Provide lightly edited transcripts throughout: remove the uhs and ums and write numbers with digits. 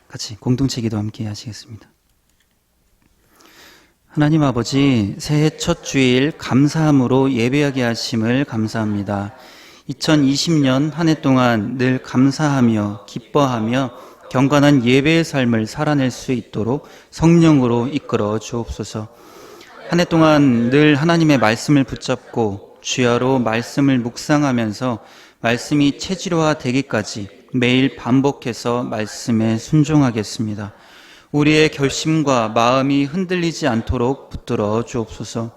같이 공동체 기도 함께 하시겠습니다. 하나님 아버지, 새해 첫 주일 감사함으로 예배하게 하심을 감사합니다. 2020년 한 해 동안 늘 감사하며 기뻐하며 경건한 예배의 삶을 살아낼 수 있도록 성령으로 이끌어 주옵소서. 한 해 동안 늘 하나님의 말씀을 붙잡고 주야로 말씀을 묵상하면서 말씀이 체질화되기까지 매일 반복해서 말씀에 순종하겠습니다. 우리의 결심과 마음이 흔들리지 않도록 붙들어 주옵소서.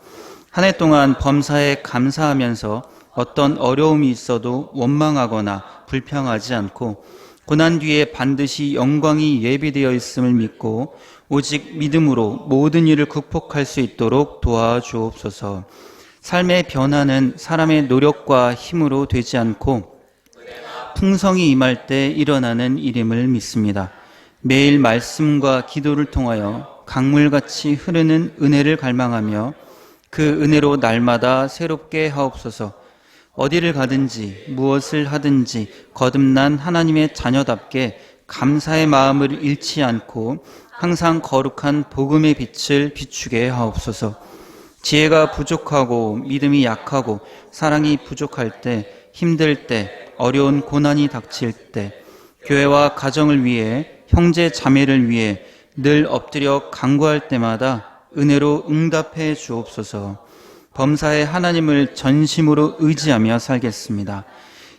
한 해 동안 범사에 감사하면서 어떤 어려움이 있어도 원망하거나 불평하지 않고 고난 뒤에 반드시 영광이 예비되어 있음을 믿고 오직 믿음으로 모든 일을 극복할 수 있도록 도와주옵소서. 삶의 변화는 사람의 노력과 힘으로 되지 않고 풍성이 임할 때 일어나는 일임을 믿습니다. 매일 말씀과 기도를 통하여 강물같이 흐르는 은혜를 갈망하며 그 은혜로 날마다 새롭게 하옵소서. 어디를 가든지 무엇을 하든지 거듭난 하나님의 자녀답게 감사의 마음을 잃지 않고 항상 거룩한 복음의 빛을 비추게 하옵소서. 지혜가 부족하고 믿음이 약하고 사랑이 부족할 때, 힘들 때, 어려운 고난이 닥칠 때 교회와 가정을 위해 형제 자매를 위해 늘 엎드려 간구할 때마다 은혜로 응답해 주옵소서. 범사에 하나님을 전심으로 의지하며 살겠습니다.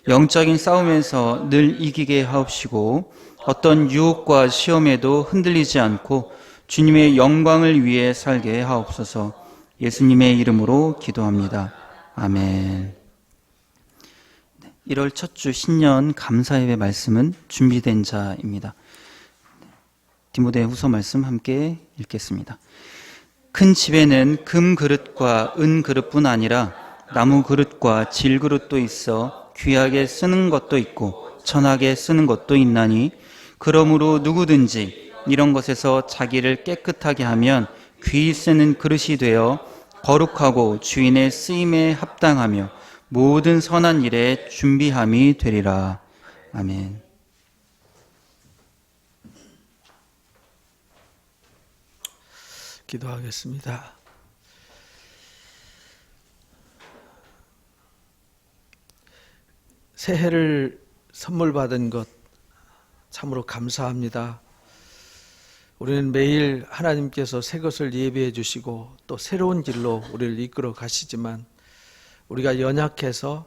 영적인 싸움에서 늘 이기게 하옵시고 어떤 유혹과 시험에도 흔들리지 않고 주님의 영광을 위해 살게 하옵소서. 예수님의 이름으로 기도합니다. 아멘. 1월 첫 주 신년 감사예배 말씀은 준비된 자입니다. 디모데 후서 말씀 함께 읽겠습니다. 큰 집에는 금 그릇과 은 그릇뿐 아니라 나무 그릇과 질 그릇도 있어 귀하게 쓰는 것도 있고 천하게 쓰는 것도 있나니 그러므로 누구든지 이런 것에서 자기를 깨끗하게 하면 귀히 쓰는 그릇이 되어 거룩하고 주인의 쓰임에 합당하며 모든 선한 일에 준비함이 되리라. 아멘. 기도하겠습니다. 새해를 선물 받은 것 참으로 감사합니다. 우리는 매일 하나님께서 새 것을 예비해 주시고 또 새로운 길로 우리를 이끌어 가시지만 우리가 연약해서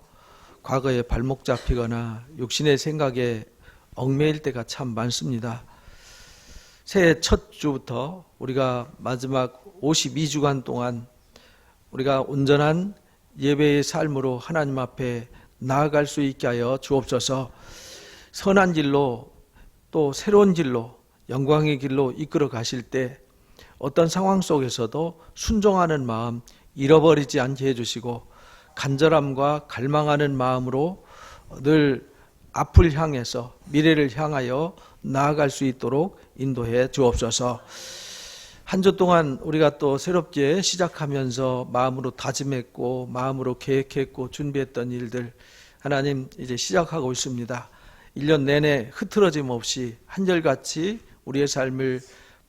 과거에 발목 잡히거나 육신의 생각에 얽매일 때가 참 많습니다. 새해 첫 주부터 우리가 마지막 52주간 동안 우리가 온전한 예배의 삶으로 하나님 앞에 나아갈 수 있게 하여 주옵소서. 선한 길로 또 새로운 길로 영광의 길로 이끌어 가실 때 어떤 상황 속에서도 순종하는 마음 잃어버리지 않게 해주시고 간절함과 갈망하는 마음으로 늘 앞을 향해서 미래를 향하여 나아갈 수 있도록 인도해 주옵소서. 한 주 동안 우리가 또 새롭게 시작하면서 마음으로 다짐했고 마음으로 계획했고 준비했던 일들 하나님 이제 시작하고 있습니다. 1년 내내 흐트러짐 없이 한결같이 우리의 삶을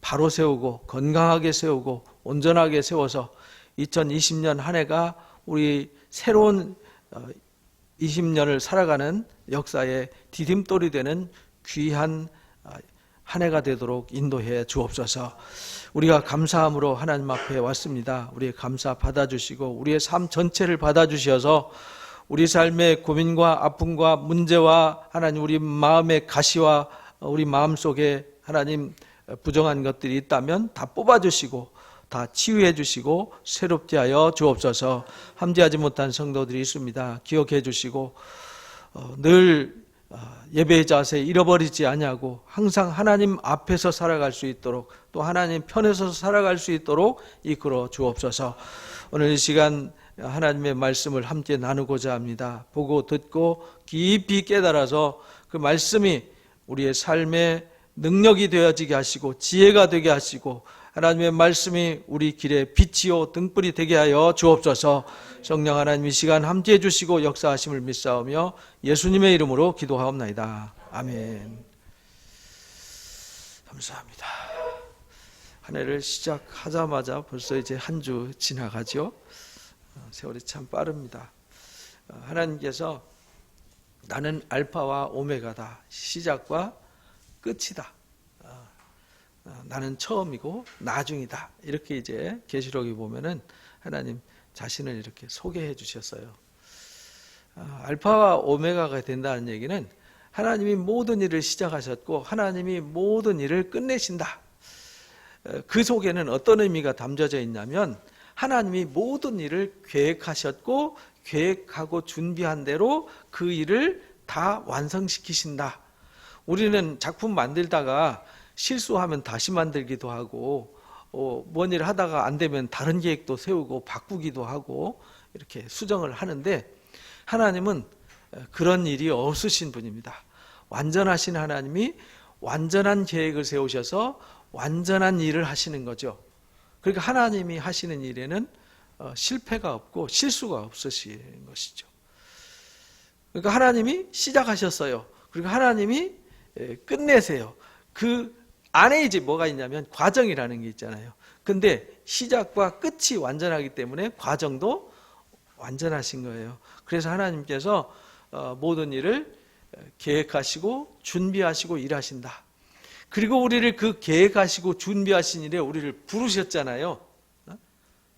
바로 세우고 건강하게 세우고 온전하게 세워서 2020년 한 해가 우리 새로운 20년을 살아가는 역사의 디딤돌이 되는 귀한 한 해가 되도록 인도해 주옵소서. 우리가 감사함으로 하나님 앞에 왔습니다. 우리의 감사 받아주시고 우리의 삶 전체를 받아주셔서 우리 삶의 고민과 아픔과 문제와 하나님 우리 마음의 가시와 우리 마음속에 하나님 부정한 것들이 있다면 다 뽑아주시고 다 치유해 주시고 새롭게 하여 주옵소서. 함께하지 못한 성도들이 있습니다. 기억해 주시고 늘 예배의 자세 잃어버리지 아니하고 항상 하나님 앞에서 살아갈 수 있도록 또 하나님 편에서 살아갈 수 있도록 이끌어 주옵소서. 오늘 이 시간 하나님의 말씀을 함께 나누고자 합니다. 보고 듣고 깊이 깨달아서 그 말씀이 우리의 삶의 능력이 되어지게 하시고 지혜가 되게 하시고 하나님의 말씀이 우리 길에 빛이요 등불이 되게 하여 주옵소서. 성령 하나님 이 시간 함께해 주시고 역사하심을 믿사오며 예수님의 이름으로 기도하옵나이다. 아멘. 감사합니다. 한 해를 시작하자마자 벌써 이제 한 주 지나가죠. 세월이 참 빠릅니다. 하나님께서 나는 알파와 오메가다. 시작과 끝이다. 나는 처음이고 나중이다. 이렇게 이제 계시록에 보면은 하나님 자신을 이렇게 소개해 주셨어요. 알파와 오메가가 된다는 얘기는 하나님이 모든 일을 시작하셨고 하나님이 모든 일을 끝내신다. 그 속에는 어떤 의미가 담겨져 있냐면 하나님이 모든 일을 계획하셨고 계획하고 준비한 대로 그 일을 다 완성시키신다. 우리는 작품 만들다가 실수하면 다시 만들기도 하고 뭔 일을 하다가 안 되면 다른 계획도 세우고 바꾸기도 하고 이렇게 수정을 하는데 하나님은 그런 일이 없으신 분입니다. 완전하신 하나님이 완전한 계획을 세우셔서 완전한 일을 하시는 거죠. 그러니까 하나님이 하시는 일에는 실패가 없고 실수가 없으신 것이죠. 그러니까 하나님이 시작하셨어요. 그리고 하나님이 끝내세요. 그 안에 이제 뭐가 있냐면 과정이라는 게 있잖아요. 근데 시작과 끝이 완전하기 때문에 과정도 완전하신 거예요. 그래서 하나님께서 모든 일을 계획하시고 준비하시고 일하신다. 그리고 우리를 그 계획하시고 준비하신 일에 우리를 부르셨잖아요.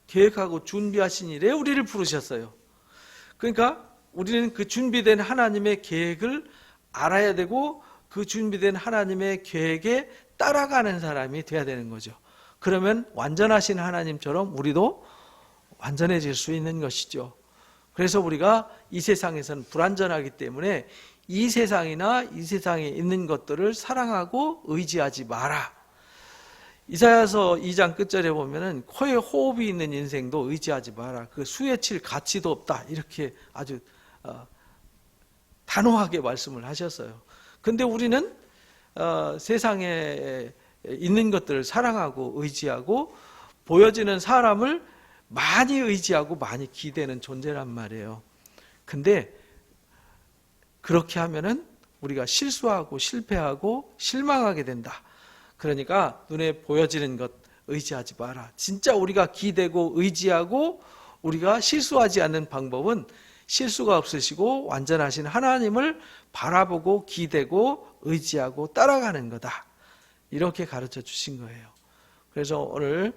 계획하고 준비하신 일에 우리를 부르셨어요. 그러니까 우리는 그 준비된 하나님의 계획을 알아야 되고 그 준비된 하나님의 계획에 따라가는 사람이 돼야 되는 거죠. 그러면 완전하신 하나님처럼 우리도 완전해질 수 있는 것이죠. 그래서 우리가 이 세상에서는 불완전하기 때문에 이 세상이나 이 세상에 있는 것들을 사랑하고 의지하지 마라. 이사야서 2장 끝절에 보면은 코에 호흡이 있는 인생도 의지하지 마라. 그 수에 칠 가치도 없다. 이렇게 아주 단호하게 말씀을 하셨어요. 근데 우리는 세상에 있는 것들을 사랑하고 의지하고 보여지는 사람을 많이 의지하고 많이 기대는 존재란 말이에요. 근데 그렇게 하면은 우리가 실수하고 실패하고 실망하게 된다. 그러니까 눈에 보여지는 것 의지하지 마라. 진짜 우리가 기대고 의지하고 우리가 실수하지 않는 방법은 실수가 없으시고 완전하신 하나님을 바라보고 기대고 의지하고 따라가는 거다. 이렇게 가르쳐 주신 거예요. 그래서 오늘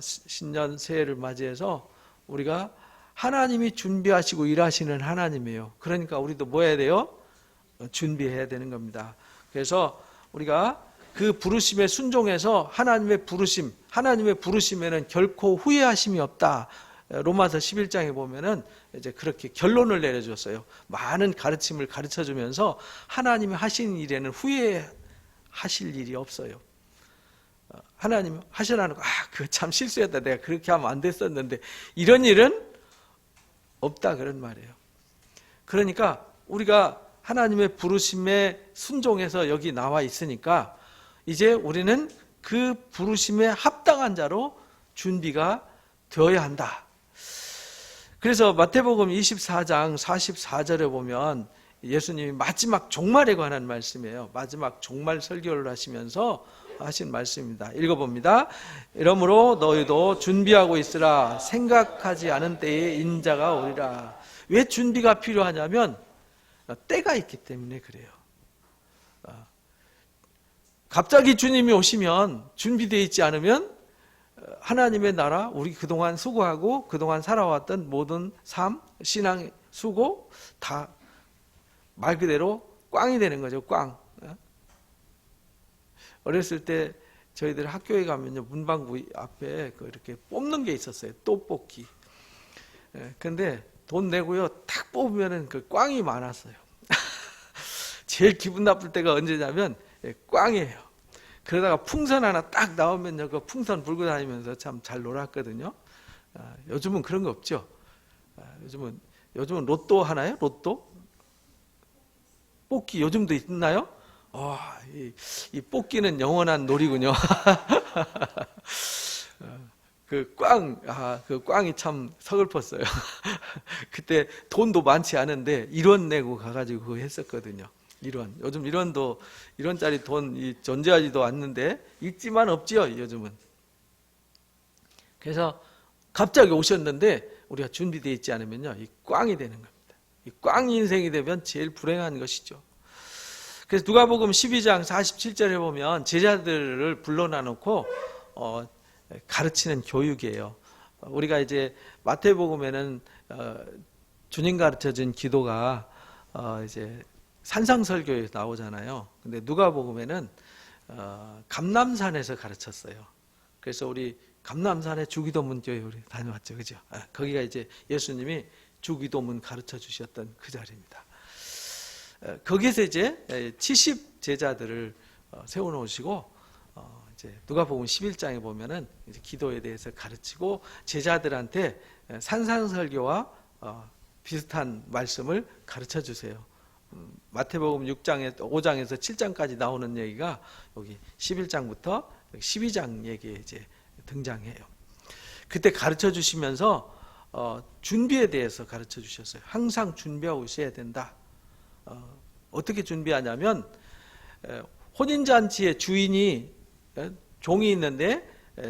신년 새해를 맞이해서 우리가 하나님이 준비하시고 일하시는 하나님이에요. 그러니까 우리도 뭐 해야 돼요? 준비해야 되는 겁니다. 그래서 우리가 그 부르심에 순종해서 하나님의 부르심에는 결코 후회하심이 없다. 로마서 11장에 보면은 이제 그렇게 결론을 내려줬어요. 많은 가르침을 가르쳐 주면서 하나님이 하신 일에는 후회하실 일이 없어요. 하나님 하시라는 거, 그거 참 실수했다. 내가 그렇게 하면 안 됐었는데. 이런 일은 없다. 그런 말이에요. 그러니까 우리가 하나님의 부르심에 순종해서 여기 나와 있으니까 이제 우리는 그 부르심에 합당한 자로 준비가 되어야 한다. 그래서 마태복음 24장 44절에 보면 예수님이 마지막 종말에 관한 말씀이에요. 마지막 종말 설교를 하시면서 하신 말씀입니다. 읽어봅니다. 이러므로 너희도 준비하고 있으라. 생각하지 않은 때에 인자가 오리라. 왜 준비가 필요하냐면 때가 있기 때문에 그래요. 갑자기 주님이 오시면 준비되어 있지 않으면 하나님의 나라, 우리 그동안 수고하고 그동안 살아왔던 모든 삶, 신앙 수고 다 말 그대로 꽝이 되는 거죠. 꽝. 어렸을 때 저희들 학교에 가면요, 문방구 앞에 이렇게 뽑는 게 있었어요. 떡볶이. 근데 돈 내고요, 탁 뽑으면은 그 꽝이 많았어요. 제일 기분 나쁠 때가 언제냐면 꽝이에요. 그러다가 풍선 하나 딱 나오면요, 그 풍선 불고 다니면서 참 잘 놀았거든요. 요즘은 그런 거 없죠. 요즘은 로또 하나요? 로또? 뽑기 요즘도 있나요? 이 뽑기는 영원한 놀이군요. 그 꽝이 참 서글펐어요. 그때 돈도 많지 않은데 1원 내고 가가지고 그거 했었거든요. 요즘 이런짜리 돈 존재하지도 않는데 있지만 없지요, 요즘은. 그래서 갑자기 오셨는데 우리가 준비되어 있지 않으면요, 이 꽝이 되는 겁니다. 이 꽝 인생이 되면 제일 불행한 것이죠. 그래서 누가복음 12장 47절에 보면 제자들을 불러놔 놓고 가르치는 교육이에요. 우리가 이제 마태복음에는 주님 가르쳐준 기도가 이제 산상설교에 나오잖아요. 근데 누가복음에는 감람산에서 가르쳤어요. 그래서 우리 감람산에 주기도문 교회 우리 다녀왔죠, 그죠? 거기가 이제 예수님이 주기도문 가르쳐 주셨던 그 자리입니다. 거기서 이제 70 제자들을 세워놓으시고 이제 누가복음 11장에 보면은 이제 기도에 대해서 가르치고 제자들한테 산상설교와 비슷한 말씀을 가르쳐 주세요. 마태복음 5장에서 7장까지 나오는 얘기가 여기 11장부터 12장 얘기에 이제 등장해요. 그때 가르쳐 주시면서 준비에 대해서 가르쳐 주셨어요. 항상 준비하고 있어야 된다. 어떻게 준비하냐면 혼인잔치의 주인이 종이 있는데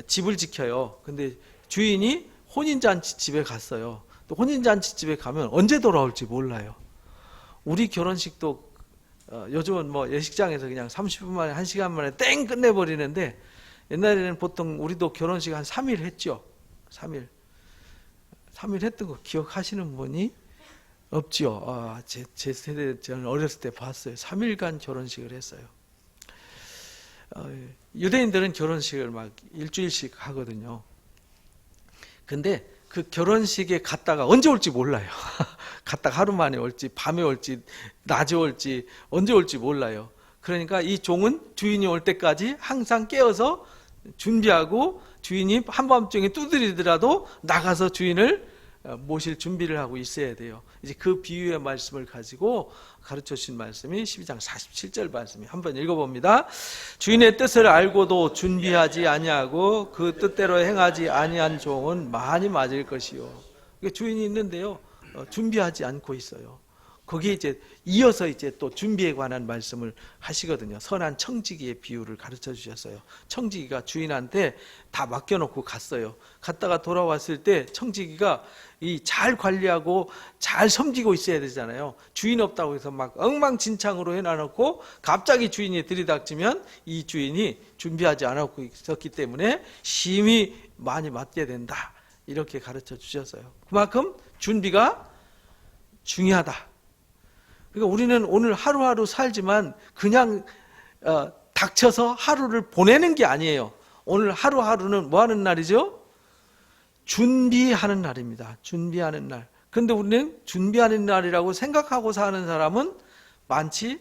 집을 지켜요. 근데 주인이 혼인잔치 집에 갔어요. 또 혼인잔치 집에 가면 언제 돌아올지 몰라요. 우리 결혼식도 요즘은 뭐 예식장에서 그냥 30분 만에 1시간 만에 땡 끝내버리는데 옛날에는 보통 우리도 결혼식 한 3일 했죠. 3일 했던 거 기억하시는 분이 없죠. 제 세대 저는 어렸을 때 봤어요. 3일간 결혼식을 했어요. 유대인들은 결혼식을 막 일주일씩 하거든요. 근데 그 결혼식에 갔다가 언제 올지 몰라요. 갔다가 하루 만에 올지 밤에 올지 낮에 올지 언제 올지 몰라요. 그러니까 이 종은 주인이 올 때까지 항상 깨어서 준비하고 주인이 한밤중에 두드리더라도 나가서 주인을 모실 준비를 하고 있어야 돼요. 이제 그 비유의 말씀을 가지고 가르쳐 주신 말씀이 12장 47절 말씀이 한번 읽어봅니다. 주인의 뜻을 알고도 준비하지 아니하고 그 뜻대로 행하지 아니한 종은 많이 맞을 것이요. 주인이 있는데요, 준비하지 않고 있어요. 거기에 이제 이어서 이제 또 준비에 관한 말씀을 하시거든요. 선한 청지기의 비유를 가르쳐 주셨어요. 청지기가 주인한테 다 맡겨놓고 갔어요. 갔다가 돌아왔을 때 청지기가 이 잘 관리하고 잘 섬기고 있어야 되잖아요. 주인 없다고 해서 막 엉망진창으로 해놔놓고 갑자기 주인이 들이닥치면 이 주인이 준비하지 않았고 있었기 때문에 심히 많이 맞게 된다. 이렇게 가르쳐 주셨어요. 그만큼 준비가 중요하다. 그러니까 우리는 오늘 하루하루 살지만 그냥 닥쳐서 하루를 보내는 게 아니에요. 오늘 하루하루는 뭐 하는 날이죠? 준비하는 날입니다. 준비하는 날. 그런데 우리는 준비하는 날이라고 생각하고 사는 사람은 많지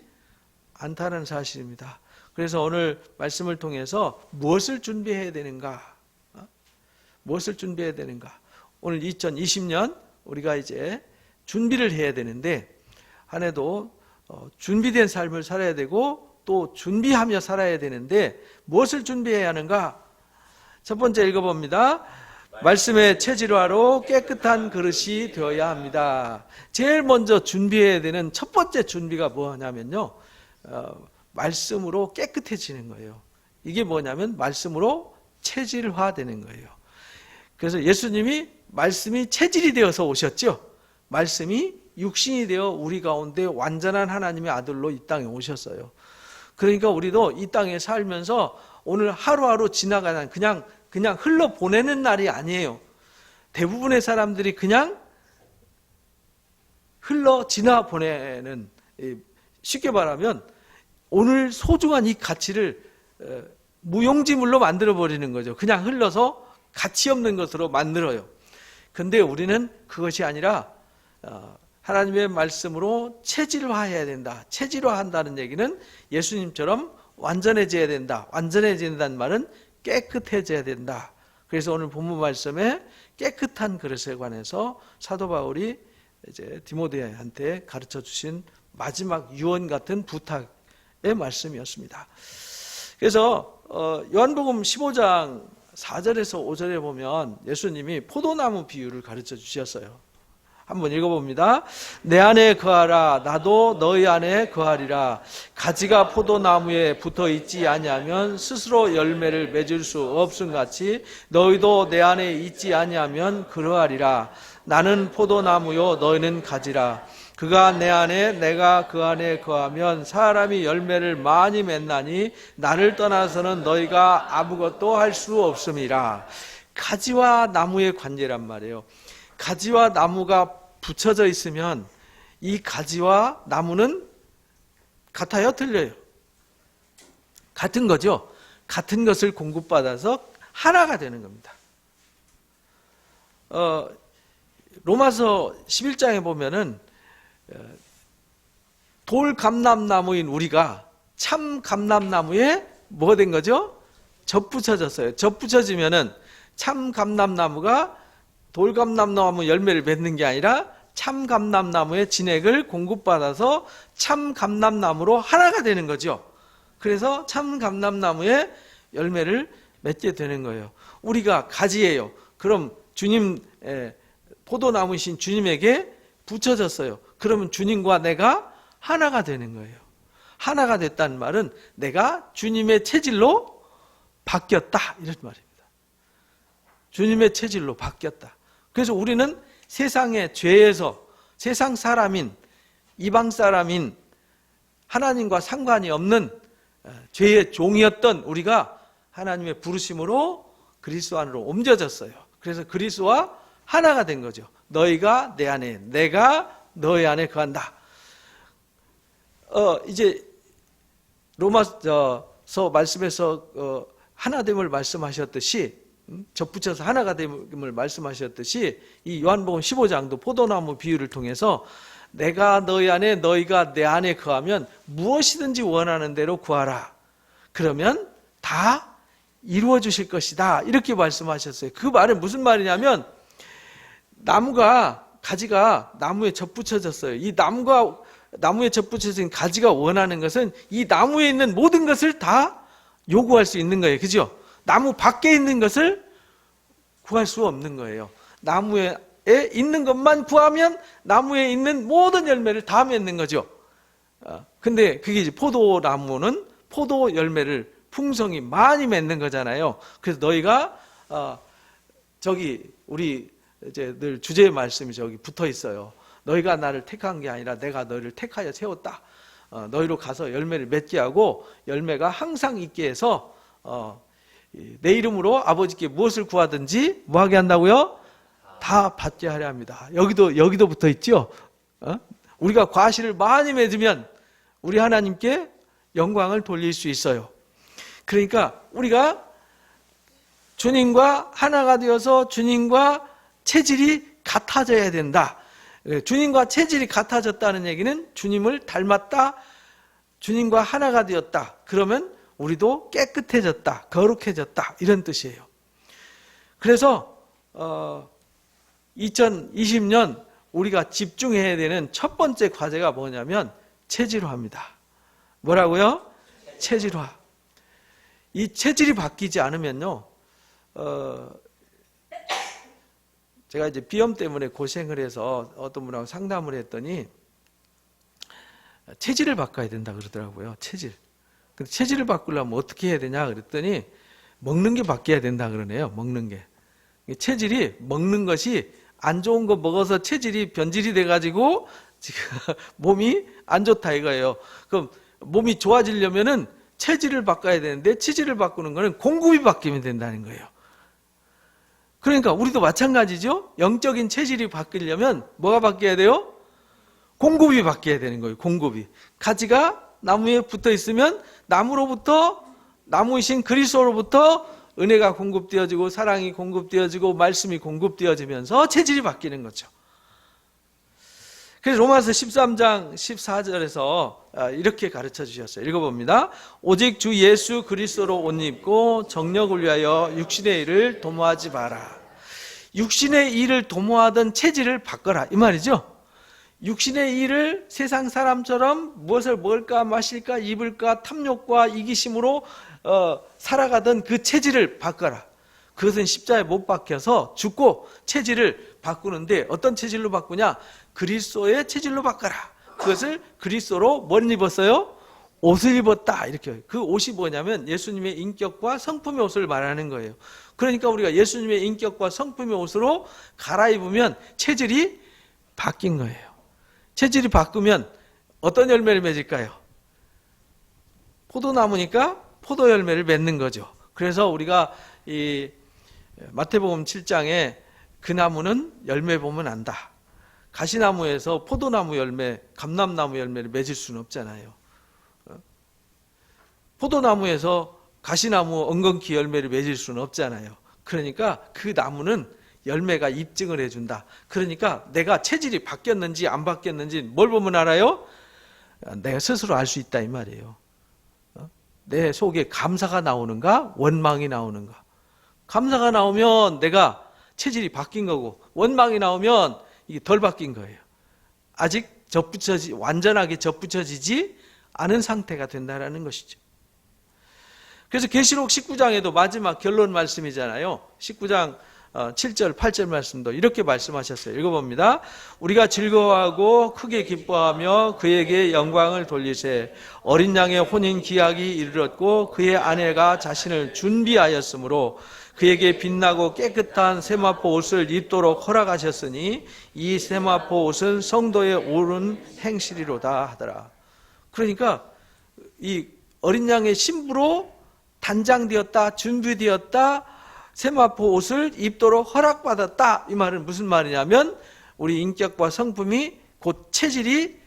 않다는 사실입니다. 그래서 오늘 말씀을 통해서 무엇을 준비해야 되는가? 무엇을 준비해야 되는가? 오늘 2020년 우리가 이제 준비를 해야 되는데 한 해도 준비된 삶을 살아야 되고 또 준비하며 살아야 되는데 무엇을 준비해야 하는가? 첫 번째 읽어봅니다. 말씀의 체질화로 깨끗한 그릇이 되어야 합니다. 제일 먼저 준비해야 되는 첫 번째 준비가 뭐냐면요, 말씀으로 깨끗해지는 거예요. 이게 뭐냐면 말씀으로 체질화되는 거예요. 그래서 예수님이 말씀이 체질이 되어서 오셨죠. 말씀이 육신이 되어 우리 가운데 완전한 하나님의 아들로 이 땅에 오셨어요. 그러니까 우리도 이 땅에 살면서 오늘 하루하루 지나가는 그냥 흘러보내는 날이 아니에요. 대부분의 사람들이 그냥 흘러 지나 보내는, 쉽게 말하면 오늘 소중한 이 가치를 무용지물로 만들어버리는 거죠. 그냥 흘러서 가치 없는 것으로 만들어요. 근데 우리는 그것이 아니라 하나님의 말씀으로 체질화해야 된다. 체질화한다는 얘기는 예수님처럼 완전해져야 된다. 완전해진다는 말은 깨끗해져야 된다. 그래서 오늘 본문 말씀에 깨끗한 그릇에 관해서 사도 바울이 이제 디모데한테 가르쳐 주신 마지막 유언 같은 부탁의 말씀이었습니다. 그래서 요한복음 15장 4절에서 5절에 보면 예수님이 포도나무 비유를 가르쳐 주셨어요. 한번 읽어봅니다. 내 안에 거하라. 나도 너희 안에 거하리라. 가지가 포도나무에 붙어 있지 아니하면 스스로 열매를 맺을 수 없음 같이 너희도 내 안에 있지 아니하면 그러하리라. 나는 포도나무요 너희는 가지라. 그가 내 안에 내가 그 안에 거하면 사람이 열매를 많이 맺나니 나를 떠나서는 너희가 아무것도 할 수 없음이라. 가지와 나무의 관계란 말이에요. 가지와 나무가 붙여져 있으면 이 가지와 나무는 같아요? 틀려요? 같은 거죠. 같은 것을 공급받아서 하나가 되는 겁니다. 로마서 11장에 보면은 돌 감람나무인 우리가 참 감람나무에 뭐가 된 거죠? 접붙여졌어요. 접붙여지면은 참 감람나무가 돌 감람나무 열매를 맺는 게 아니라 참 감람나무의 진액을 공급받아서 참 감람나무로 하나가 되는 거죠. 그래서 참 감람나무의 열매를 맺게 되는 거예요. 우리가 가지예요. 그럼 주님, 포도나무이신 주님에게 붙여졌어요. 그러면 주님과 내가 하나가 되는 거예요. 하나가 됐다는 말은 내가 주님의 체질로 바뀌었다 이런 말입니다. 주님의 체질로 바뀌었다. 그래서 우리는 세상의 죄에서 세상 사람인 이방 사람인 하나님과 상관이 없는 죄의 종이었던 우리가 하나님의 부르심으로 그리스도 안으로 옮겨졌어요. 그래서 그리스도와 하나가 된 거죠. 너희가 내 안에, 내가 너희 안에 거한다. 이제 로마서 말씀에서 하나됨을 말씀하셨듯이 접붙여서 하나가 됨을 말씀하셨듯이 이 요한복음 15장도 포도나무 비유를 통해서 내가 너희 안에 너희가 내 안에 거하면 무엇이든지 원하는 대로 구하라. 그러면 다 이루어 주실 것이다. 이렇게 말씀하셨어요. 그 말은 무슨 말이냐면 가지가 나무에 접붙여졌어요. 이 나무에 접붙여진 가지가 원하는 것은 이 나무에 있는 모든 것을 다 요구할 수 있는 거예요. 그죠? 나무 밖에 있는 것을 구할 수 없는 거예요. 나무에 있는 것만 구하면 나무에 있는 모든 열매를 다 맺는 거죠. 근데 그게 이제 포도나무는 포도 열매를 풍성히 많이 맺는 거잖아요. 그래서 너희가 우리 이제 늘 주제의 말씀이 저기 붙어 있어요. 너희가 나를 택한 게 아니라 내가 너희를 택하여 세웠다. 너희로 가서 열매를 맺게 하고 열매가 항상 있게 해서 내 이름으로 아버지께 무엇을 구하든지 뭐하게 한다고요? 다 받게 하려 합니다. 여기도 붙어 있죠. 우리가 과실을 많이 맺으면 우리 하나님께 영광을 돌릴 수 있어요. 그러니까 우리가 주님과 하나가 되어서 주님과 체질이 같아져야 된다. 주님과 체질이 같아졌다는 얘기는 주님을 닮았다, 주님과 하나가 되었다. 그러면 우리도 깨끗해졌다, 거룩해졌다 이런 뜻이에요. 그래서 2020년 우리가 집중해야 되는 첫 번째 과제가 뭐냐면 체질화입니다. 뭐라고요? 체질화. 이 체질이 바뀌지 않으면요, 제가 이제 비염 때문에 고생을 해서 어떤 분하고 상담을 했더니 체질을 바꿔야 된다 그러더라고요. 근데 체질을 바꾸려면 어떻게 해야 되냐 그랬더니 먹는 게 바뀌어야 된다 그러네요. 먹는 게. 체질이 먹는 것이 안 좋은 거 먹어서 체질이 변질이 돼가지고 지금 몸이 안 좋다 이거예요. 그럼 몸이 좋아지려면은 체질을 바꿔야 되는데 체질을 바꾸는 거는 공급이 바뀌면 된다는 거예요. 그러니까 우리도 마찬가지죠. 영적인 체질이 바뀌려면 뭐가 바뀌어야 돼요? 공급이 바뀌어야 되는 거예요. 공급이. 가지가 나무에 붙어 있으면 나무이신 그리스도로부터 은혜가 공급되어지고 사랑이 공급되어지고 말씀이 공급되어지면서 체질이 바뀌는 거죠. 그래서 로마서 13장 14절에서 이렇게 가르쳐 주셨어요. 읽어봅니다. 오직 주 예수 그리스도로 옷 입고 정력을 위하여 육신의 일을 도모하지 마라. 육신의 일을 도모하던 체질을 바꿔라 이 말이죠. 육신의 일을 세상 사람처럼 무엇을 먹을까 마실까 입을까 탐욕과 이기심으로 살아가던 그 체질을 바꿔라. 그것은 십자가에 못 박혀서 죽고 체질을 바꾸는데 어떤 체질로 바꾸냐? 그리스도의 체질로 바꿔라. 그것을 그리스도로 뭘 입었어요? 옷을 입었다. 이렇게. 그 옷이 뭐냐면 예수님의 인격과 성품의 옷을 말하는 거예요. 그러니까 우리가 예수님의 인격과 성품의 옷으로 갈아입으면 체질이 바뀐 거예요. 체질이 바꾸면 어떤 열매를 맺을까요? 포도나무니까 포도 열매를 맺는 거죠. 그래서 우리가 이 마태복음 7장에 그 나무는 열매 보면 안다. 가시나무에서 포도나무 열매, 감람나무 열매를 맺을 수는 없잖아요. 포도나무에서 가시나무 엉겅퀴 열매를 맺을 수는 없잖아요. 그러니까 그 나무는 열매가 입증을 해준다. 그러니까 내가 체질이 바뀌었는지 안 바뀌었는지 뭘 보면 알아요? 내가 스스로 알 수 있다 이 말이에요. 내 속에 감사가 나오는가 원망이 나오는가. 감사가 나오면 내가 체질이 바뀐 거고 원망이 나오면 이게 덜 바뀐 거예요. 아직 완전하게 접붙여지지 않은 상태가 된다는 것이죠. 그래서 계시록 19장에도 마지막 결론 말씀이잖아요. 19장 7절 8절 말씀도 이렇게 말씀하셨어요. 읽어봅니다. 우리가 즐거워하고 크게 기뻐하며 그에게 영광을 돌리세. 어린 양의 혼인 기약이 이르렀고 그의 아내가 자신을 준비하였으므로 그에게 빛나고 깨끗한 세마포 옷을 입도록 허락하셨으니 이 세마포 옷은 성도의 옳은 행실이로다 하더라. 그러니까 이 어린 양의 신부로 단장되었다, 준비되었다, 세마포 옷을 입도록 허락받았다. 이 말은 무슨 말이냐면 우리 인격과 성품이 곧 체질이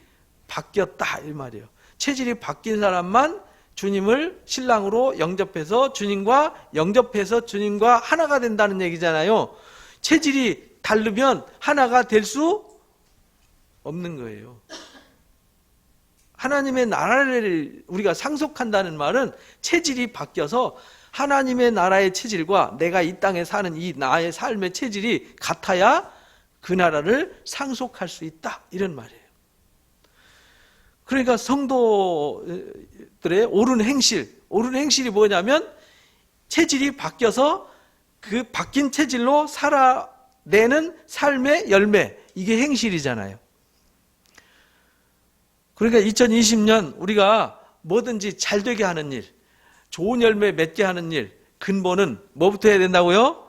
바뀌었다 이 말이에요. 체질이 바뀐 사람만 주님을 신랑으로 영접해서 주님과 하나가 된다는 얘기잖아요. 체질이 다르면 하나가 될 수 없는 거예요. 하나님의 나라를 우리가 상속한다는 말은 체질이 바뀌어서 하나님의 나라의 체질과 내가 이 땅에 사는 이 나의 삶의 체질이 같아야 그 나라를 상속할 수 있다 이런 말이에요. 그러니까 성도들의 옳은 행실이 뭐냐면 체질이 바뀌어서 그 바뀐 체질로 살아내는 삶의 열매, 이게 행실이잖아요. 그러니까 2020년 우리가 뭐든지 잘 되게 하는 일, 좋은 열매 맺게 하는 일, 근본은 뭐부터 해야 된다고요?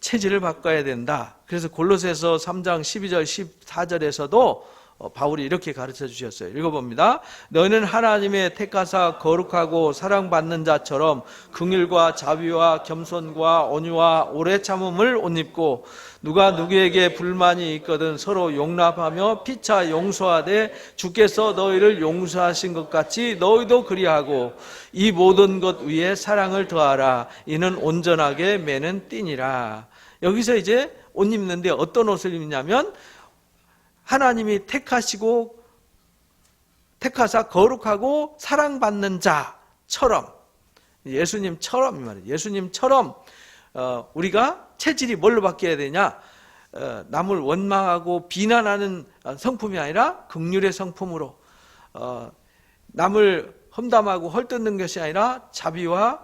체질을 바꿔야 된다. 그래서 골로새서 3장 12절 14절에서도 바울이 이렇게 가르쳐 주셨어요. 읽어봅니다. 너희는 하나님의 택하사 거룩하고 사랑받는 자처럼 긍휼과 자비와 겸손과 온유와 오래 참음을 옷 입고 누가 누구에게 불만이 있거든 서로 용납하며 피차 용서하되 주께서 너희를 용서하신 것 같이 너희도 그리하고 이 모든 것 위에 사랑을 더하라. 이는 온전하게 매는 띠니라. 여기서 이제 옷 입는데 어떤 옷을 입냐면 하나님이 택하사 거룩하고 사랑받는 자처럼 예수님처럼 이 말이에요. 예수님처럼 우리가 체질이 뭘로 바뀌어야 되냐? 남을 원망하고 비난하는 성품이 아니라 긍휼의 성품으로 남을 험담하고 헐뜯는 것이 아니라 자비와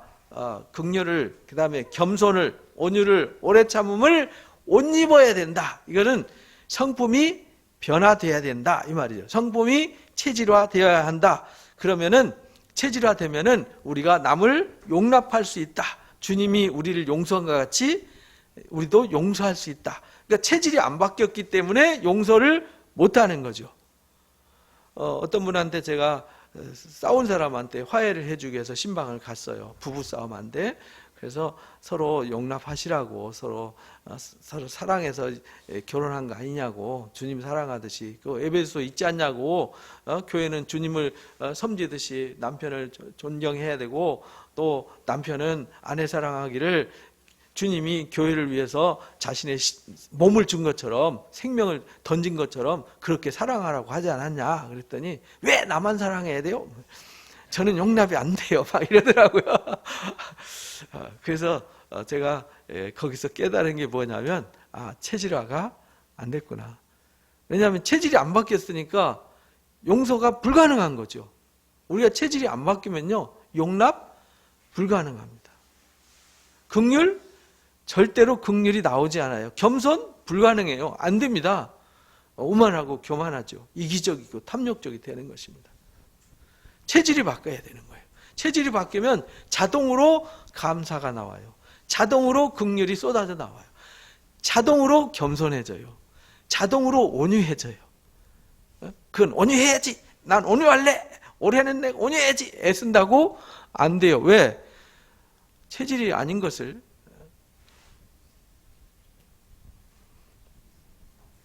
긍휼을 그다음에 겸손을 온유를 오래 참음을 옷 입어야 된다. 이거는 성품이 변화돼야 된다 이 말이죠. 성품이 체질화되어야 한다. 그러면은 체질화되면은 우리가 남을 용납할 수 있다. 주님이 우리를 용서한 것 같이 우리도 용서할 수 있다. 그러니까 체질이 안 바뀌었기 때문에 용서를 못하는 거죠. 어떤 분한테 제가 싸운 사람한테 화해를 해주기 위해서 신방을 갔어요. 부부싸움한테. 그래서 서로 용납하시라고 서로 사랑해서 결혼한 거 아니냐고 주님 사랑하듯이 그 에베소 있지 않냐고 교회는 주님을 섬기듯이 남편을 존경해야 되고 또 남편은 아내 사랑하기를 주님이 교회를 위해서 자신의 몸을 준 것처럼 생명을 던진 것처럼 그렇게 사랑하라고 하지 않았냐 그랬더니 왜 나만 사랑해야 돼요? 저는 용납이 안 돼요 막 이러더라고요. 그래서 제가 거기서 깨달은 게 뭐냐면 체질화가 안 됐구나. 왜냐하면 체질이 안 바뀌었으니까 용서가 불가능한 거죠. 우리가 체질이 안 바뀌면요 용납 불가능합니다. 긍휼 절대로 긍휼이 나오지 않아요. 겸손 불가능해요. 안 됩니다. 오만하고 교만하죠. 이기적이고 탐욕적이 되는 것입니다. 체질이 바꿔야 되는 거예요. 체질이 바뀌면 자동으로 감사가 나와요. 자동으로 긍휼이 쏟아져 나와요. 자동으로 겸손해져요. 자동으로 온유해져요. 그건 온유해야지. 난 온유할래. 올해는 내가 온유해야지. 애쓴다고 안 돼요. 왜? 체질이 아닌 것을.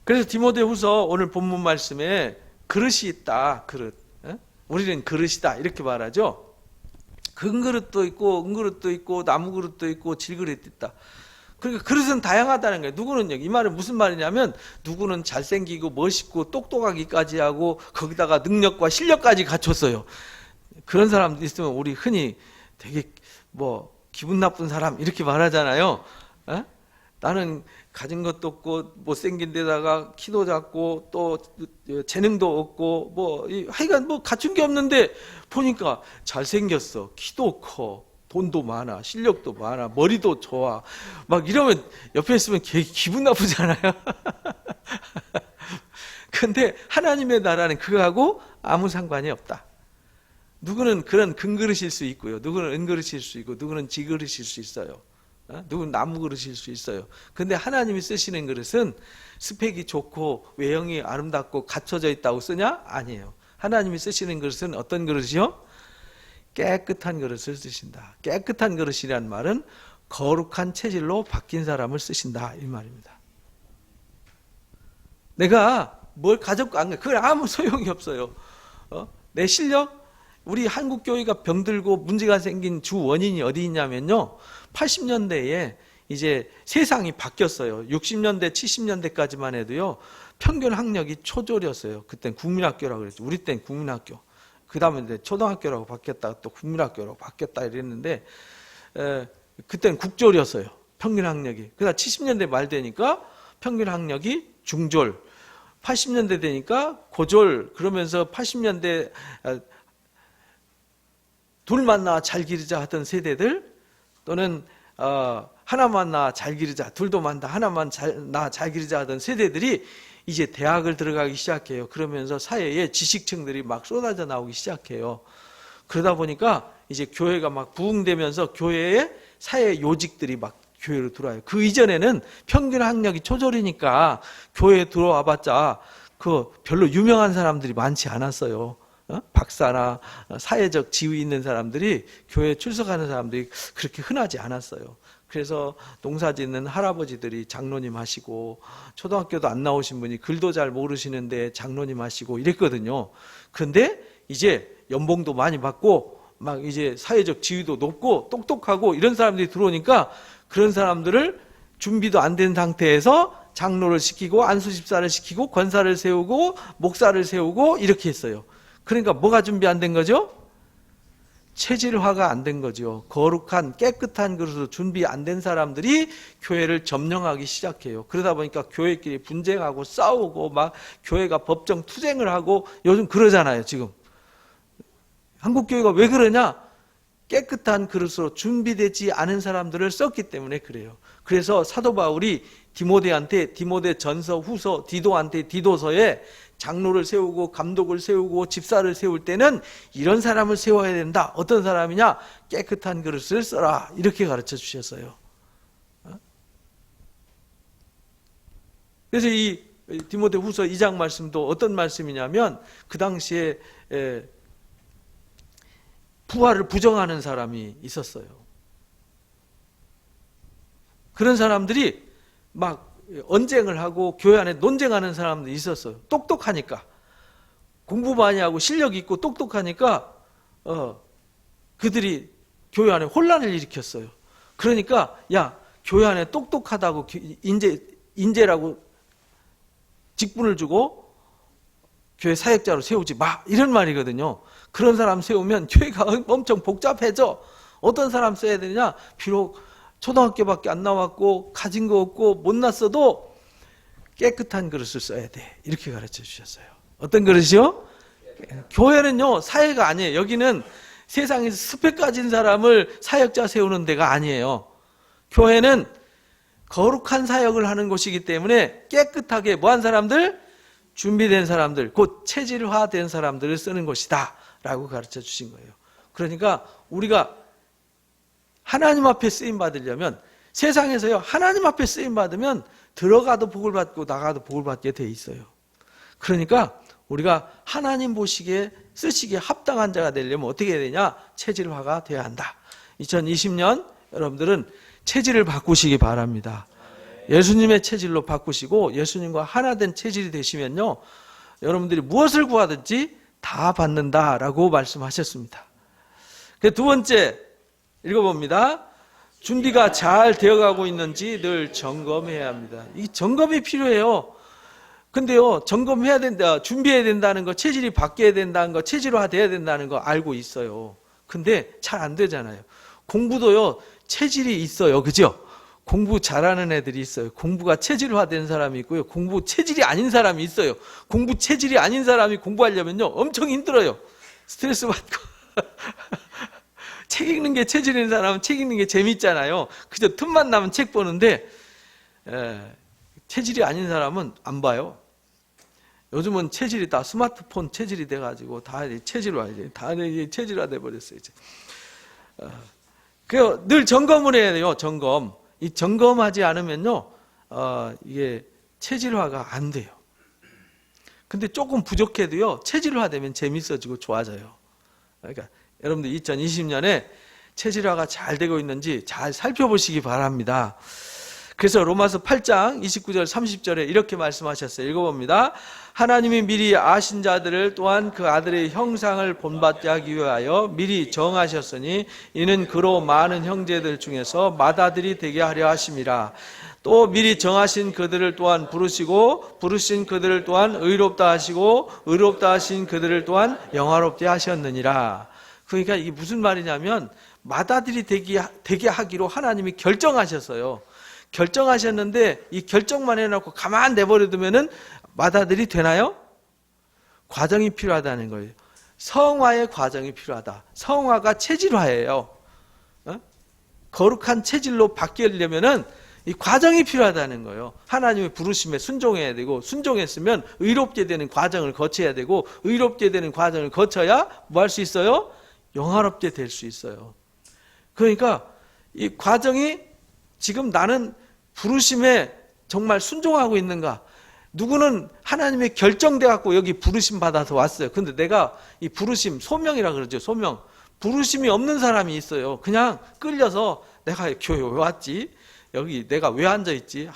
그래서 디모데후서 오늘 본문 말씀에 그릇이 있다. 그릇. 우리는 그릇이다. 이렇게 말하죠. 금그릇도 있고 은그릇도 있고 나무그릇도 있고 질그릇도 있다. 그러니까 그릇은 다양하다는 거예요. 누구는 이 말은 무슨 말이냐면 누구는 잘생기고 멋있고 똑똑하기까지 하고 거기다가 능력과 실력까지 갖췄어요. 그런 사람도 있으면 우리 흔히 되게 기분 나쁜 사람 이렇게 말하잖아요. 나는 가진 것도 없고 못생긴 데다가 키도 작고 또 재능도 없고 하여간 갖춘 게 없는데 보니까 잘생겼어. 키도 커. 돈도 많아. 실력도 많아. 머리도 좋아. 막 이러면 옆에 있으면 기분 나쁘잖아요. 근데 하나님의 나라는 그거하고 아무 상관이 없다. 누구는 그런 금그릇일 수 있고요. 누구는 은그릇일 수 있고 누구는 지그릇일 수 있어요. 누구는 나무 그릇일 수 있어요. 근데 하나님이 쓰시는 그릇은 스펙이 좋고 외형이 아름답고 갖춰져 있다고 쓰냐? 아니에요. 하나님이 쓰시는 그릇은 어떤 그릇이요? 깨끗한 그릇을 쓰신다. 깨끗한 그릇이란 말은 거룩한 체질로 바뀐 사람을 쓰신다 이 말입니다. 내가 뭘 가졌고 안 그건 아무 소용이 없어요. 내 실력? 우리 한국 교회가 병들고 문제가 생긴 주 원인이 어디 있냐면요. 80년대에 이제 세상이 바뀌었어요. 60년대, 70년대까지만 해도요. 평균 학력이 초졸이었어요. 그땐 국민학교라고 그랬죠. 우리 땐 국민학교. 그 다음에 이제 초등학교라고 바뀌었다가 또 국민학교라고 바뀌었다 이랬는데 그땐 국졸이었어요. 평균 학력이. 그러다 70년대 말 되니까 평균 학력이 중졸. 80년대 되니까 고졸. 그러면서 80년대 둘만 낳아 잘 기르자 하던 세대들 또는 하나만 낳아 잘 기르자 둘도 많다 하나만 낳아 잘 기르자 하던 세대들이 이제 대학을 들어가기 시작해요. 그러면서 사회에 지식층들이 막 쏟아져 나오기 시작해요. 그러다 보니까 이제 교회가 막 부흥되면서 교회에 사회 요직들이 막 교회로 들어와요. 그 이전에는 평균 학력이 초졸이니까 교회에 들어와 봤자 별로 유명한 사람들이 많지 않았어요. 박사나 사회적 지위 있는 사람들이 교회에 출석하는 사람들이 그렇게 흔하지 않았어요. 그래서 농사 짓는 할아버지들이 장로님 하시고 초등학교도 안 나오신 분이 글도 잘 모르시는데 장로님 하시고 이랬거든요. 그런데 이제 연봉도 많이 받고 막 이제 사회적 지위도 높고 똑똑하고 이런 사람들이 들어오니까 그런 사람들을 준비도 안 된 상태에서 장로를 시키고 안수집사를 시키고 권사를 세우고 목사를 세우고 이렇게 했어요. 그러니까 뭐가 준비 안 된 거죠? 체질화가 안 된 거죠. 거룩한 깨끗한 그릇으로 준비 안 된 사람들이 교회를 점령하기 시작해요. 그러다 보니까 교회끼리 분쟁하고 싸우고 막 교회가 법정 투쟁을 하고 요즘 그러잖아요. 지금 한국 교회가 왜 그러냐? 깨끗한 그릇으로 준비되지 않은 사람들을 썼기 때문에 그래요. 그래서 사도 바울이 디모데한테 디모데전서, 후서, 디도한테 디도서에 장로를 세우고 감독을 세우고 집사를 세울 때는 이런 사람을 세워야 된다. 어떤 사람이냐? 깨끗한 그릇을 써라. 이렇게 가르쳐 주셨어요. 그래서 이 디모데 후서 2장 말씀도 어떤 말씀이냐면 그 당시에 부활을 부정하는 사람이 있었어요. 그런 사람들이 막 언쟁을 하고 교회 안에 논쟁하는 사람들이 있었어요. 똑똑하니까. 공부 많이 하고 실력이 있고 똑똑하니까 그들이 교회 안에 혼란을 일으켰어요. 그러니까 야 교회 안에 똑똑하다고 인재라고 직분을 주고 교회 사역자로 세우지 마 이런 말이거든요. 그런 사람 세우면 교회가 엄청 복잡해져. 어떤 사람 써야 되냐? 비록 초등학교밖에 안 나왔고 가진 거 없고 못났어도 깨끗한 그릇을 써야 돼. 이렇게 가르쳐 주셨어요. 어떤 그릇이요? 교회는요 사회가 아니에요. 여기는 세상에서 스펙 가진 사람을 사역자 세우는 데가 아니에요. 교회는 거룩한 사역을 하는 곳이기 때문에 깨끗하게 뭐한 사람들? 준비된 사람들, 곧 체질화된 사람들을 쓰는 곳이다 라고 가르쳐 주신 거예요. 그러니까 우리가 하나님 앞에 쓰임 받으려면, 세상에서요 하나님 앞에 쓰임 받으면 들어가도 복을 받고 나가도 복을 받게 돼 있어요. 그러니까 우리가 하나님 보시기에 쓰시기에 합당한 자가 되려면 어떻게 해야 되냐? 체질화가 되어야 한다. 2020년 여러분들은 체질을 바꾸시기 바랍니다. 예수님의 체질로 바꾸시고 예수님과 하나 된 체질이 되시면요, 여러분들이 무엇을 구하든지 다 받는다라고 말씀하셨습니다. 두 번째 읽어봅니다. 준비가 잘 되어가고 있는지 늘 점검해야 합니다. 이 점검이 필요해요. 근데요, 점검해야 된다, 준비해야 된다는 거, 체질이 바뀌어야 된다는 거, 체질화돼야 된다는 거 알고 있어요. 근데 잘 안 되잖아요. 공부도요, 체질이 있어요. 그죠? 공부 잘하는 애들이 있어요. 공부가 체질화된 사람이 있고요. 공부 체질이 아닌 사람이 있어요. 공부 체질이 아닌 사람이 공부하려면요, 엄청 힘들어요. 스트레스 받고. 책 읽는 게 체질인 사람은 책 읽는 게 재밌잖아요. 그저 틈만 나면 책 보는데, 체질이 아닌 사람은 안 봐요. 요즘은 체질이 다 스마트폰 체질이 돼가지고 다 체질화, 이제 다 체질화 돼버렸어요. 이제. 늘 점검을 해야 돼요. 점검. 이 점검하지 않으면요, 이게 체질화가 안 돼요. 근데 조금 부족해도요, 체질화되면 재밌어지고 좋아져요. 그러니까 여러분들 2020년에 체질화가 잘 되고 있는지 잘 살펴보시기 바랍니다. 그래서 로마서 8장 29절 30절에 이렇게 말씀하셨어요. 읽어봅니다. 하나님이 미리 아신 자들을 또한 그 아들의 형상을 본받게 하기 위하여 미리 정하셨으니 이는 그로 많은 형제들 중에서 맏아들이 되게 하려 하심이라. 또 미리 정하신 그들을 또한 부르시고 부르신 그들을 또한 의롭다 하시고 의롭다 하신 그들을 또한 영화롭게 하셨느니라. 그러니까 이게 무슨 말이냐면 맏아들이 되게 하기로 하나님이 결정하셨어요. 결정하셨는데 이 결정만 해놓고 가만 내버려두면은 맏아들이 되나요? 과정이 필요하다는 거예요. 성화의 과정이 필요하다. 성화가 체질화예요. 거룩한 체질로 바뀌려면은 이 과정이 필요하다는 거예요. 하나님의 부르심에 순종해야 되고, 순종했으면 의롭게 되는 과정을 거쳐야 되고, 의롭게 되는 과정을 거쳐야 뭐 할 수 있어요? 영화롭게 될 수 있어요. 그러니까 이 과정이 지금 나는 부르심에 정말 순종하고 있는가? 누구는 하나님의 결정돼 갖고 여기 부르심 받아서 왔어요. 근데 내가 이 부르심, 소명이라 그러죠. 소명. 부르심이 없는 사람이 있어요. 그냥 끌려서 내가 교회 왜 왔지? 여기 내가 왜 앉아있지?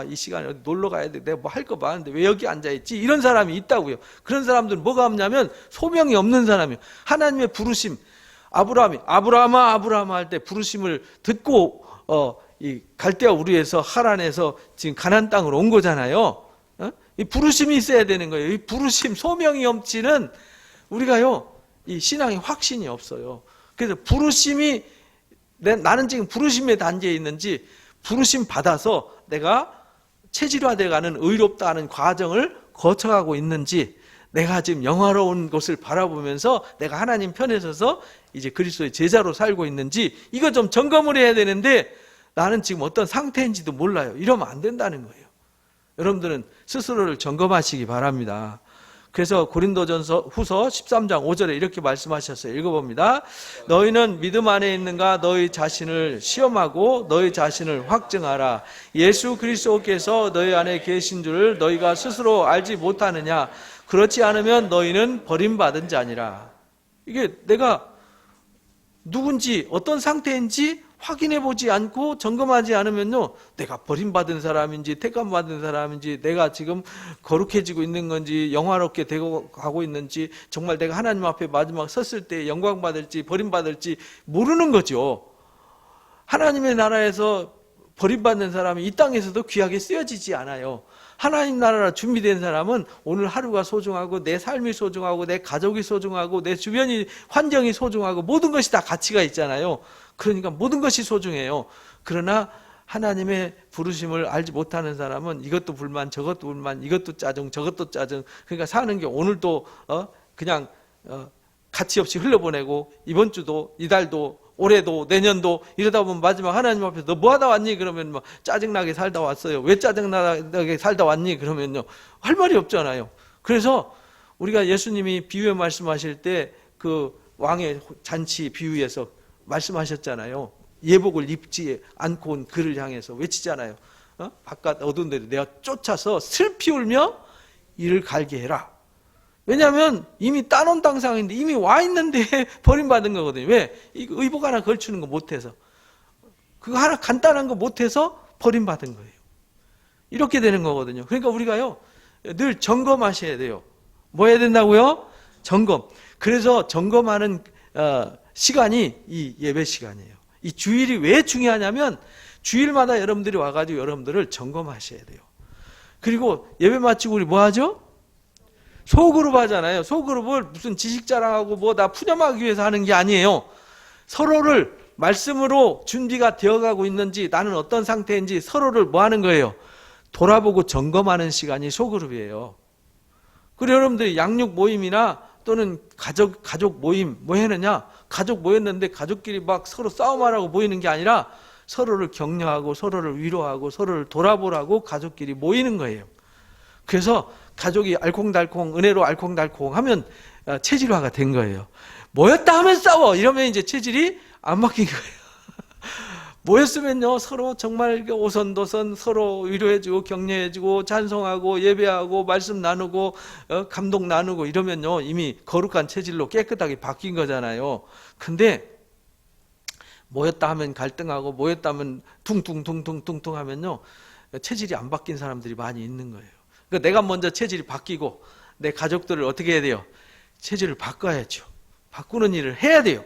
이 시간에 어디 놀러 가야 돼. 내가 뭐 할 거 많은데 왜 여기 앉아있지? 이런 사람이 있다고요. 그런 사람들은 뭐가 없냐면 소명이 없는 사람이에요. 하나님의 부르심. 아브라함아 할 때 부르심을 듣고 이 갈대아 우르에서 하란에서 지금 가나안 땅으로 온 거잖아요. 이 부르심이 있어야 되는 거예요. 이 부르심, 소명이 없지는 우리가요, 이 신앙의 확신이 없어요. 그래서 부르심이, 나는 지금 부르심의 단계에 있는지, 부르심 받아서 내가 체질화되어가는 의롭다는 과정을 거쳐가고 있는지, 내가 지금 영화로운 것을 바라보면서 내가 하나님 편에 서서 이제 그리스도의 제자로 살고 있는지, 이거 좀 점검을 해야 되는데, 나는 지금 어떤 상태인지도 몰라요. 이러면 안 된다는 거예요. 여러분들은 스스로를 점검하시기 바랍니다. 그래서 고린도전서 후서 13장 5절에 이렇게 말씀하셨어요. 읽어봅니다. 너희는 믿음 안에 있는가 너희 자신을 시험하고 너희 자신을 확증하라. 예수 그리스도께서 너희 안에 계신 줄을 너희가 스스로 알지 못하느냐. 그렇지 않으면 너희는 버림받은 자니라. 이게 내가 누군지 어떤 상태인지 확인해 보지 않고 점검하지 않으면요, 내가 버림받은 사람인지 택감받은 사람인지, 내가 지금 거룩해지고 있는 건지 영화롭게 되고 가고 있는지, 정말 내가 하나님 앞에 마지막 섰을 때 영광받을지 버림받을지 모르는 거죠. 하나님의 나라에서 버림받는 사람이 이 땅에서도 귀하게 쓰여지지 않아요. 하나님 나라라 준비된 사람은 오늘 하루가 소중하고 내 삶이 소중하고 내 가족이 소중하고 내 주변이 환경이 소중하고 모든 것이 다 가치가 있잖아요. 그러니까 모든 것이 소중해요. 그러나 하나님의 부르심을 알지 못하는 사람은 이것도 불만 저것도 불만 이것도 짜증 저것도 짜증, 그러니까 사는 게 오늘도 그냥 가치 없이 흘려보내고 이번 주도 이달도 올해도 내년도 이러다 보면 마지막 하나님 앞에서 너 뭐 하다 왔니? 그러면 막 짜증나게 살다 왔어요. 왜 짜증나게 살다 왔니? 그러면요. 할 말이 없잖아요. 그래서 우리가 예수님이 비유에 말씀하실 때 그 왕의 잔치 비유에서 말씀하셨잖아요. 예복을 입지 않고 온 그를 향해서 외치잖아요. 바깥 어두운 데도 내가 쫓아서 슬피 울며 이를 갈게 해라. 왜냐하면 이미 따놓은 땅상인데 이미 와 있는데 버림받은 거거든요. 왜? 이거 의복 하나 걸치는 거 못해서. 그거 하나 간단한 거 못해서 버림받은 거예요. 이렇게 되는 거거든요. 그러니까 우리가요, 늘 점검하셔야 돼요. 뭐 해야 된다고요? 점검. 그래서 점검하는 시간이 이 예배 시간이에요. 이 주일이 왜 중요하냐면 주일마다 여러분들이 와가지고 여러분들을 점검하셔야 돼요. 그리고 예배 마치고 우리 뭐 하죠? 소그룹 하잖아요. 소그룹을 무슨 지식 자랑하고 뭐 나 푸념하기 위해서 하는 게 아니에요. 서로를 말씀으로 준비가 되어가고 있는지 나는 어떤 상태인지 서로를 뭐 하는 거예요? 돌아보고 점검하는 시간이 소그룹이에요. 그리고 여러분들이 양육 모임이나 또는 가족 모임 뭐 했느냐? 가족 모였는데 가족끼리 막 서로 싸움하라고 모이는 게 아니라 서로를 격려하고 서로를 위로하고 서로를 돌아보라고 가족끼리 모이는 거예요. 그래서 가족이 알콩달콩 은혜로 알콩달콩 하면 체질화가 된 거예요. 모였다 하면 싸워 이러면 이제 체질이 안 바뀐 거예요. 모였으면요 서로 정말 오선도선 서로 위로해주고 격려해주고 찬송하고 예배하고 말씀 나누고 감동 나누고 이러면요 이미 거룩한 체질로 깨끗하게 바뀐 거잖아요. 근데 모였다 하면 갈등하고 모였다 하면 퉁퉁퉁퉁퉁퉁 하면요 체질이 안 바뀐 사람들이 많이 있는 거예요. 그러니까 내가 먼저 체질이 바뀌고 내 가족들을 어떻게 해야 돼요? 체질을 바꿔야죠. 바꾸는 일을 해야 돼요.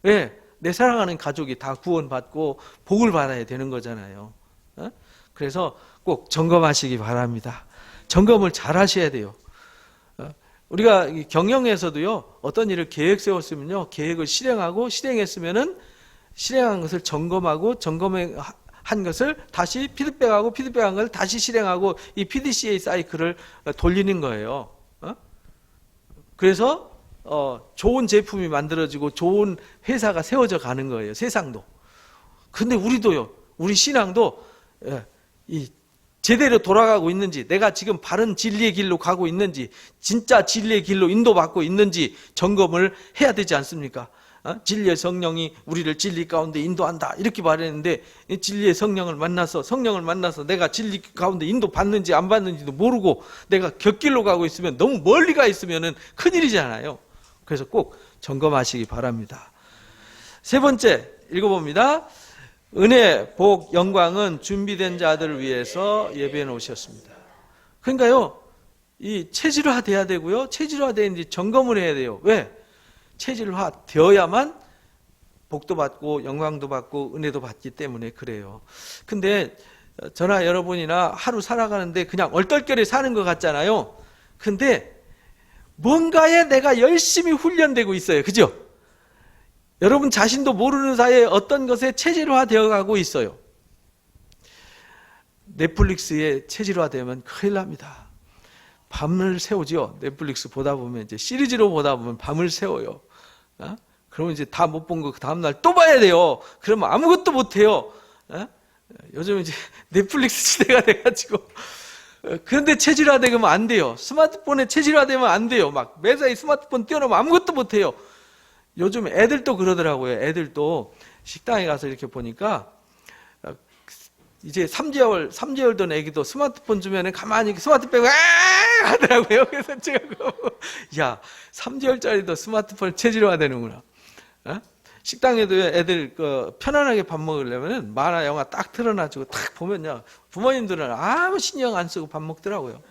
왜? 내 사랑하는 가족이 다 구원받고 복을 받아야 되는 거잖아요. 그래서 꼭 점검하시기 바랍니다. 점검을 잘 하셔야 돼요. 우리가 경영에서도요, 어떤 일을 계획 세웠으면요, 계획을 실행하고 실행했으면은 실행한 것을 점검하고 점검한 것을 다시 피드백하고 피드백한 것을 다시 실행하고 이 PDCA 사이클을 돌리는 거예요. 그래서 좋은 제품이 만들어지고 좋은 회사가 세워져 가는 거예요. 세상도. 근데 우리도요. 우리 신앙도 이 제대로 돌아가고 있는지, 내가 지금 바른 진리의 길로 가고 있는지, 진짜 진리의 길로 인도받고 있는지 점검을 해야 되지 않습니까? 진리의 성령이 우리를 진리 가운데 인도한다 이렇게 말했는데 진리의 성령을 만나서 내가 진리 가운데 인도받는지 안 받는지도 모르고 내가 곁길로 가고 있으면 너무 멀리 가 있으면 큰일이잖아요. 그래서 꼭 점검하시기 바랍니다. 세 번째 읽어봅니다. 은혜, 복, 영광은 준비된 자들을 위해서 예배해 놓으셨습니다. 그러니까요, 이 체질화 돼야 되고요. 체질화 되는지 점검을 해야 돼요. 왜? 체질화 되어야만 복도 받고 영광도 받고 은혜도 받기 때문에 그래요. 근데 저나 여러분이나 하루 살아가는데 그냥 얼떨결에 사는 것 같잖아요. 근데 뭔가에 내가 열심히 훈련되고 있어요. 그죠? 여러분 자신도 모르는 사이에 어떤 것에 체질화 되어가고 있어요. 넷플릭스에 체질화 되면 큰일 납니다. 밤을 새우죠. 넷플릭스 보다 보면 이제 시리즈로 보다 보면 밤을 새워요. 그러면 이제 다 못 본 거 그 다음날 또 봐야 돼요. 그러면 아무것도 못 해요. 요즘 이제 넷플릭스 시대가 돼가지고. 그런데 체질화되면 안 돼요. 스마트폰에 체질화되면 안 돼요. 막 매사에 스마트폰 띄워놓으면 아무것도 못 해요. 요즘 애들도 그러더라고요. 애들도 식당에 가서 이렇게 보니까 이제 3개월 된 애기도 스마트폰 주면은 가만히 스마트폰 하더라고요. 그래서 제가 야 3개월짜리도 스마트폰 체질화 되는구나. 식당에도 애들 편안하게 밥 먹으려면은 만화 영화 딱 틀어놔주고 딱 보면요 부모님들은 아무 신경 안 쓰고 밥 먹더라고요.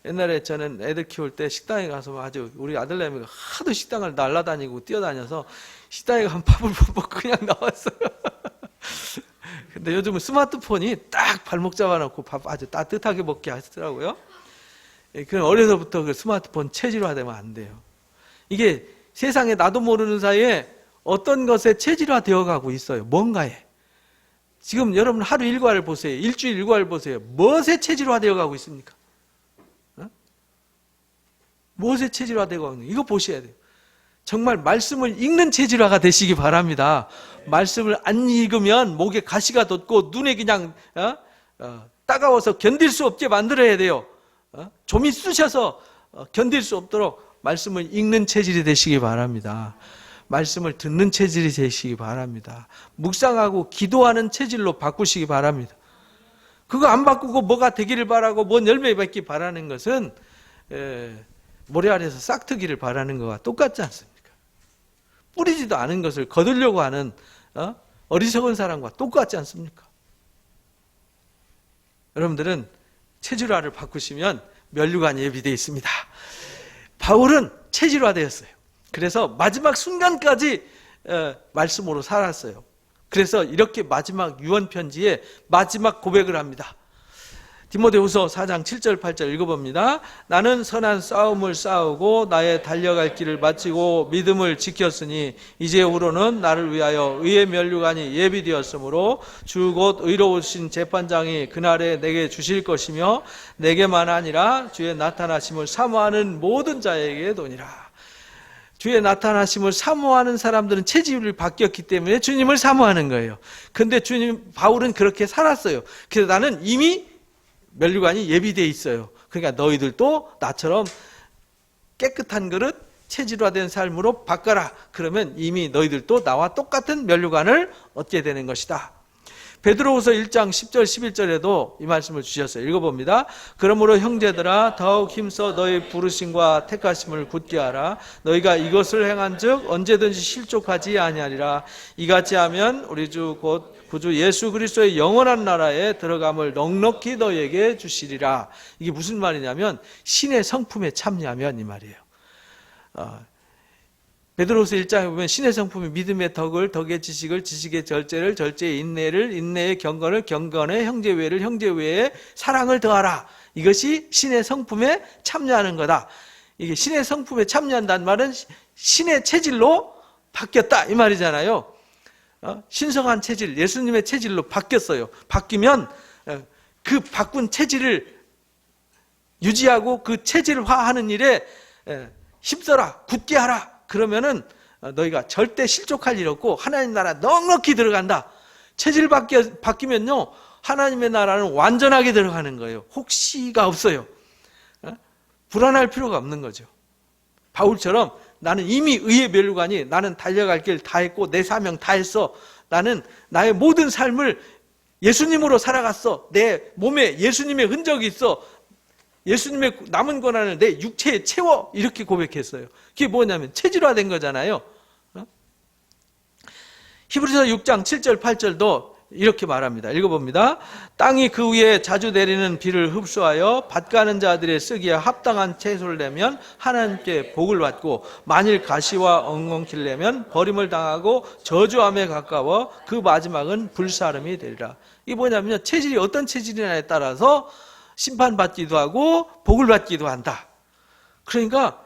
옛날에 저는 애들 키울 때 식당에 가서 아주 우리 아들내미가 하도 식당을 날아다니고 뛰어다녀서 식당에 가면 밥을 못 먹고 그냥 나왔어요. 근데 요즘은 스마트폰이 딱 발목 잡아놓고 밥 아주 따뜻하게 먹게 하시더라고요. 그럼 어려서부터 그 스마트폰 체질화되면 안 돼요. 이게 세상에 나도 모르는 사이에 어떤 것에 체질화 되어가고 있어요. 뭔가에. 지금 여러분 하루 일과를 보세요. 일주일 일과를 보세요. 무엇에 체질화 되어가고 있습니까? 무엇에 체질화 되어가고 있는가? 이거 보셔야 돼요. 정말 말씀을 읽는 체질화가 되시기 바랍니다. 말씀을 안 읽으면 목에 가시가 돋고 눈에 그냥 따가워서 견딜 수 없게 만들어야 돼요. 좀이 쑤셔서 견딜 수 없도록 말씀을 읽는 체질이 되시기 바랍니다. 말씀을 듣는 체질이 되시기 바랍니다. 묵상하고 기도하는 체질로 바꾸시기 바랍니다. 그거 안 바꾸고 뭐가 되기를 바라고 뭔 열매 맺기 바라는 것은 모래 아래에서 싹트기를 바라는 것과 똑같지 않습니까? 뿌리지도 않은 것을 거두려고 하는 어리석은 사람과 똑같지 않습니까? 여러분들은 체질화를 바꾸시면 면류관이 예비되어 있습니다. 바울은 체질화되었어요. 그래서 마지막 순간까지 말씀으로 살았어요. 그래서 이렇게 마지막 유언편지에 마지막 고백을 합니다. 디모데후서 4장 7절 8절 읽어봅니다. 나는 선한 싸움을 싸우고 나의 달려갈 길을 마치고 믿음을 지켰으니 이제후로는 나를 위하여 의의 면류관이 예비되었으므로 주 곧 의로우신 재판장이 그날에 내게 주실 것이며 내게만 아니라 주의 나타나심을 사모하는 모든 자에게 도니라. 주의 나타나심을 사모하는 사람들은 체질이 바뀌었기 때문에 주님을 사모하는 거예요. 근데 바울은 그렇게 살았어요. 그래서 나는 이미 면류관이 예비되어 있어요. 그러니까 너희들도 나처럼 깨끗한 그릇, 체질화된 삶으로 바꿔라. 그러면 이미 너희들도 나와 똑같은 면류관을 얻게 되는 것이다. 베드로후서 1장 10절 11절에도 이 말씀을 주셨어요. 읽어봅니다. 그러므로 형제들아 더욱 힘써 너희 부르심과 택하심을 굳게 하라. 너희가 이것을 행한즉 언제든지 실족하지 아니하리라. 이같이 하면 우리 주 곧 구주 예수 그리스도의 영원한 나라에 들어감을 넉넉히 너희에게 주시리라. 이게 무슨 말이냐면 신의 성품에 참여하면 이 말이에요. 베드로후서 1장에 보면 신의 성품이 믿음의 덕을, 덕의 지식을, 지식의 절제를, 절제의 인내를, 인내의 경건을, 경건의 형제외를, 형제외에 사랑을 더하라. 이것이 신의 성품에 참여하는 거다. 이게 신의 성품에 참여한다는 말은 신의 체질로 바뀌었다 이 말이잖아요. 신성한 체질, 예수님의 체질로 바뀌었어요. 바뀌면 그 바꾼 체질을 유지하고 그 체질화하는 일에 힘써라, 굳게 하라. 그러면은 너희가 절대 실족할 일 없고 하나님 나라 넉넉히 들어간다. 체질 바뀌면요 하나님의 나라는 완전하게 들어가는 거예요. 혹시가 없어요. 불안할 필요가 없는 거죠. 바울처럼 나는 이미 의의 면류관이 나는 달려갈 길 다 했고 내 사명 다 했어. 나는 나의 모든 삶을 예수님으로 살아갔어. 내 몸에 예수님의 흔적이 있어. 예수님의 남은 권한을 내 육체에 채워. 이렇게 고백했어요. 그게 뭐냐면 체질화된 거잖아요. 히브리서 6장 7절 8절도 이렇게 말합니다. 읽어봅니다. 땅이 그 위에 자주 내리는 비를 흡수하여 밭가는 자들의 쓰기에 합당한 채소를 내면 하나님께 복을 받고 만일 가시와 엉겅퀴를 내면 버림을 당하고 저주함에 가까워 그 마지막은 불사름이 되리라. 이게 뭐냐면요 체질이 어떤 체질이냐에 따라서 심판받기도 하고 복을 받기도 한다. 그러니까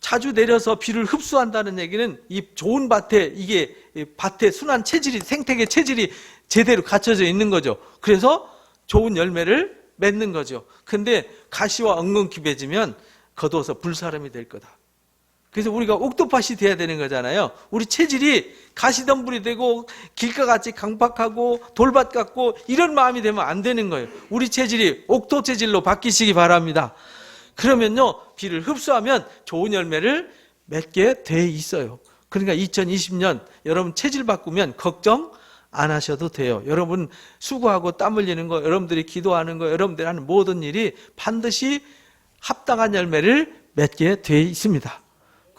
자주 내려서 비를 흡수한다는 얘기는 이 좋은 밭에 이게 밭의 순한 체질이 생태계 체질이 제대로 갖춰져 있는 거죠. 그래서 좋은 열매를 맺는 거죠. 근데 가시와 엉겅퀴 맺으면 거두어서 불사름이 될 거다. 그래서 우리가 옥토밭이 돼야 되는 거잖아요. 우리 체질이 가시덤불이 되고 길가같이 강박하고 돌밭 같고 이런 마음이 되면 안 되는 거예요. 우리 체질이 옥토 체질로 바뀌시기 바랍니다. 그러면요 비를 흡수하면 좋은 열매를 맺게 돼 있어요. 그러니까 2020년 여러분 체질 바꾸면 걱정 안 하셔도 돼요. 여러분 수고하고 땀 흘리는 거, 여러분들이 기도하는 거, 여러분들이 하는 모든 일이 반드시 합당한 열매를 맺게 돼 있습니다.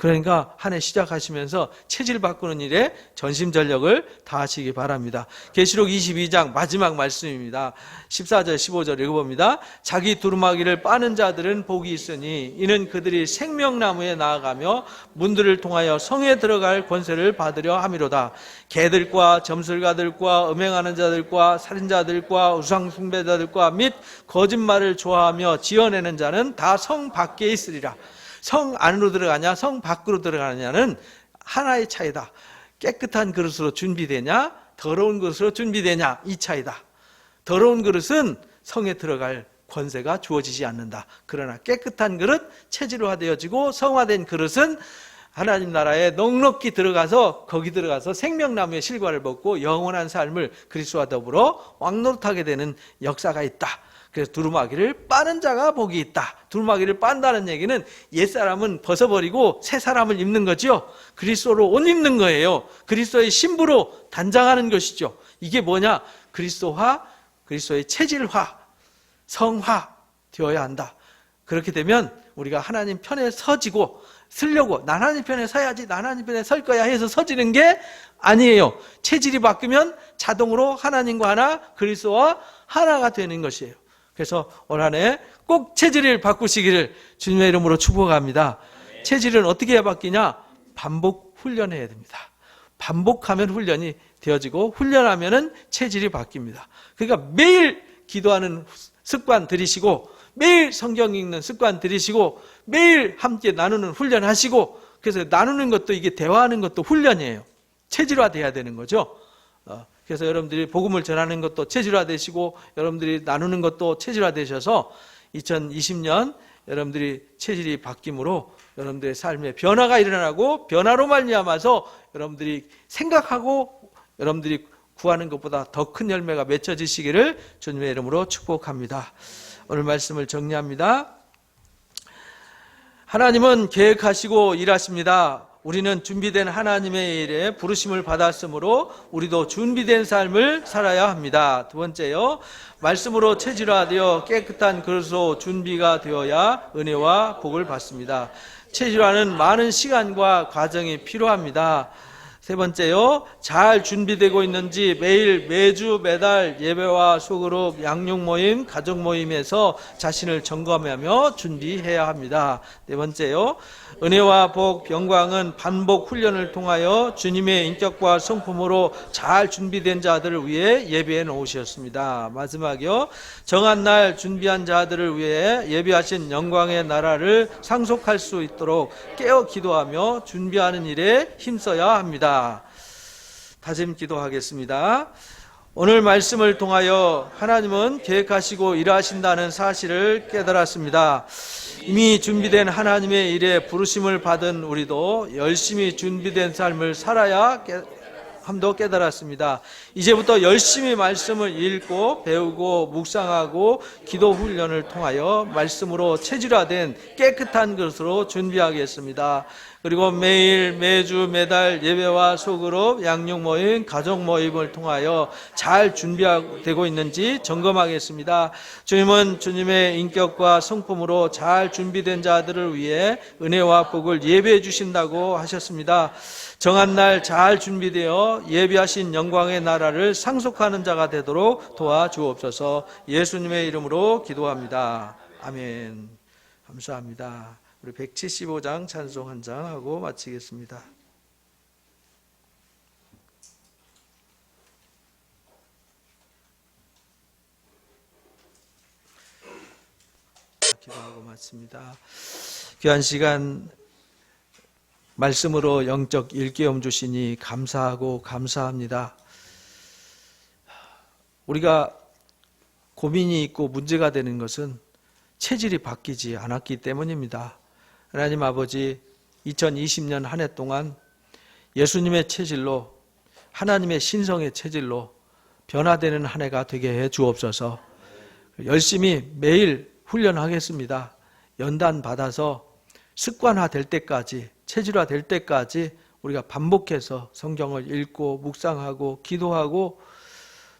그러니까 한 해 시작하시면서 체질 바꾸는 일에 전심전력을 다하시기 바랍니다. 계시록 22장 마지막 말씀입니다. 14절 15절 읽어봅니다. 자기 두루마기를 빠는 자들은 복이 있으니 이는 그들이 생명나무에 나아가며 문들을 통하여 성에 들어갈 권세를 받으려 함이로다. 개들과 점술가들과 음행하는 자들과 살인자들과 우상숭배자들과 및 거짓말을 좋아하며 지어내는 자는 다 성 밖에 있으리라. 성 안으로 들어가냐 성 밖으로 들어가느냐는 하나의 차이다. 깨끗한 그릇으로 준비되냐 더러운 그릇으로 준비되냐 이 차이다. 더러운 그릇은 성에 들어갈 권세가 주어지지 않는다. 그러나 깨끗한 그릇 체질화되어지고 성화된 그릇은 하나님 나라에 넉넉히 들어가서 거기 들어가서 생명나무의 실과를 먹고 영원한 삶을 그리스도와 더불어 왕노릇하게 되는 역사가 있다. 그래서 두루마기를 빠는 자가 복이 있다. 두루마기를 빤다는 얘기는 옛사람은 벗어버리고 새 사람을 입는 거죠. 그리스도로 옷 입는 거예요. 그리스도의 신부로 단장하는 것이죠. 이게 뭐냐? 그리스도화, 그리스도의 체질화, 성화 되어야 한다. 그렇게 되면 우리가 하나님 편에 서지고 서려고 난 하나님 편에 서야지, 난 하나님 편에 설 거야 해서 서지는 게 아니에요. 체질이 바뀌면 자동으로 하나님과 하나, 그리스도와 하나가 되는 것이에요. 그래서 올 한 해 꼭 체질을 바꾸시기를 주님의 이름으로 축복합니다. 체질은 어떻게 바뀌냐? 반복 훈련해야 됩니다. 반복하면 훈련이 되어지고 훈련하면 체질이 바뀝니다. 그러니까 매일 기도하는 습관 들이시고 매일 성경 읽는 습관 들이시고 매일 함께 나누는 훈련 하시고, 그래서 나누는 것도 이게 대화하는 것도 훈련이에요. 체질화돼야 되는 거죠. 그래서 여러분들이 복음을 전하는 것도 체질화되시고 여러분들이 나누는 것도 체질화되셔서 2020년 여러분들이 체질이 바뀜으로 여러분들의 삶에 변화가 일어나고 변화로 말미암아서 여러분들이 생각하고 여러분들이 구하는 것보다 더 큰 열매가 맺혀지시기를 주님의 이름으로 축복합니다. 오늘 말씀을 정리합니다. 하나님은 계획하시고 일하십니다. 우리는 준비된 하나님의 일에 부르심을 받았으므로 우리도 준비된 삶을 살아야 합니다. 두 번째요, 말씀으로 체질화되어 깨끗한 그릇으로 준비가 되어야 은혜와 복을 받습니다. 체질화는 많은 시간과 과정이 필요합니다. 세 번째요, 잘 준비되고 있는지 매일, 매주, 매달 예배와 소그룹, 양육 모임, 가족 모임에서 자신을 점검하며 준비해야 합니다. 네 번째요, 은혜와 복, 영광은 반복 훈련을 통하여 주님의 인격과 성품으로 잘 준비된 자들을 위해 예배해 놓으셨습니다. 마지막이요, 정한 날 준비한 자들을 위해 예비하신 영광의 나라를 상속할 수 있도록 깨어 기도하며 준비하는 일에 힘써야 합니다. 다짐 기도하겠습니다. 오늘 말씀을 통하여 하나님은 계획하시고 일하신다는 사실을 깨달았습니다. 이미 준비된 하나님의 일에 부르심을 받은 우리도 열심히 준비된 삶을 살아야 함도 깨달았습니다. 이제부터 열심히 말씀을 읽고 배우고 묵상하고 기도 훈련을 통하여 말씀으로 체질화된 깨끗한 것으로 준비하겠습니다. 그리고 매일, 매주, 매달 예배와 소그룹, 양육 모임, 가족 모임을 통하여 잘 준비되고 있는지 점검하겠습니다. 주님은 주님의 인격과 성품으로 잘 준비된 자들을 위해 은혜와 복을 예배해 주신다고 하셨습니다. 정한 날 잘 준비되어 예비하신 영광의 나라를 상속하는 자가 되도록 도와주옵소서. 예수님의 이름으로 기도합니다. 아멘. 감사합니다. 우리 175장 찬송 한 장 하고 마치겠습니다. 기도하고 마칩니다. 귀한 시간 말씀으로 영적 일깨움 주시니 감사하고 감사합니다. 우리가 고민이 있고 문제가 되는 것은 체질이 바뀌지 않았기 때문입니다. 하나님 아버지, 2020년 한 해 동안 예수님의 체질로, 하나님의 신성의 체질로 변화되는 한 해가 되게 해 주옵소서. 열심히 매일 훈련하겠습니다. 연단 받아서 습관화 될 때까지, 체질화 될 때까지 우리가 반복해서 성경을 읽고 묵상하고 기도하고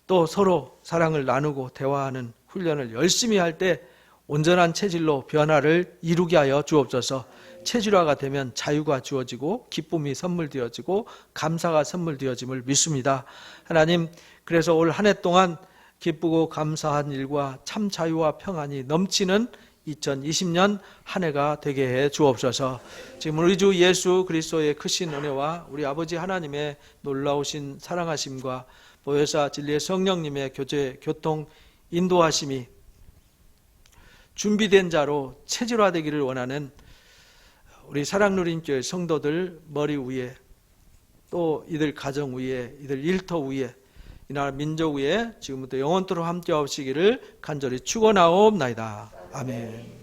또 서로 사랑을 나누고 대화하는 훈련을 열심히 할 때 온전한 체질로 변화를 이루게 하여 주옵소서. 체질화가 되면 자유가 주어지고 기쁨이 선물되어지고 감사가 선물되어짐을 믿습니다. 하나님, 그래서 올 한 해 동안 기쁘고 감사한 일과 참 자유와 평안이 넘치는 2020년 한 해가 되게 해 주옵소서. 지금 우리 주 예수 그리스도의 크신 은혜와 우리 아버지 하나님의 놀라우신 사랑하심과 보혜사 진리의 성령님의 교통 인도하심이 준비된 자로 체질화되기를 원하는 우리 사랑누린교회 성도들 머리 위에, 또 이들 가정 위에, 이들 일터 위에, 이 나라 민족 위에 지금부터 영원토록 함께 하시기를 간절히 축원하옵나이다. 아멘.